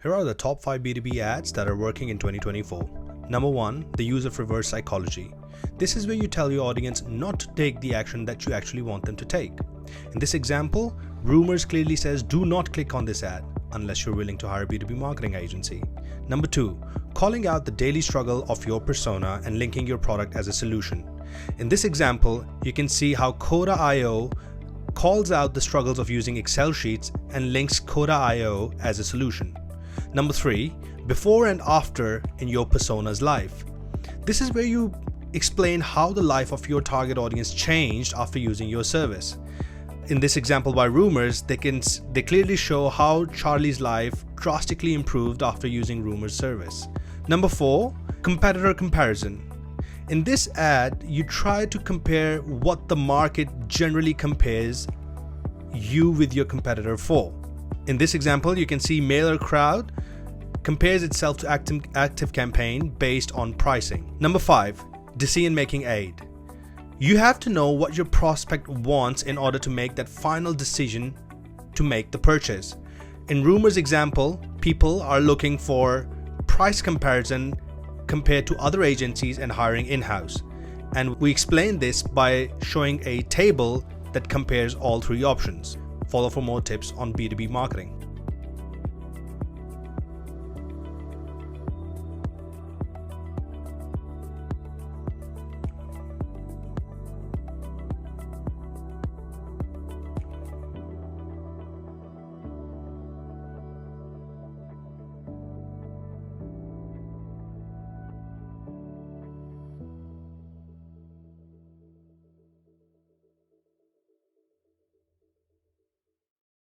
Here are the top 5 B2B ads that are working in 2024. Number 1, the use of reverse psychology. This is where you tell your audience not to take the action that you actually want them to take. In this example, Rumors clearly says do not click on this ad unless you're willing to hire a B2B marketing agency. Number 2, calling out the daily struggle of your persona and linking your product as a solution. In this example, you can see how Coda.io calls out the struggles of using Excel sheets and links Coda.io as a solution. Number 3, before and after in your persona's life. This is where you explain how the life of your target audience changed after using your service. In this example by Rumors, they clearly show how Charlie's life drastically improved after using Rumors service. Number 4, competitor comparison. In this ad, you try to compare what the market generally compares you with your competitor for. In this example, you can see Mailer Crowd compares itself to Active Campaign based on pricing. Number 5, decision-making aid. You have to know what your prospect wants in order to make that final decision to make the purchase. In Rumors example, people are looking for price comparison compared to other agencies and hiring in-house. And we explain this by showing a table that compares all three options. Follow for more tips on B2B marketing.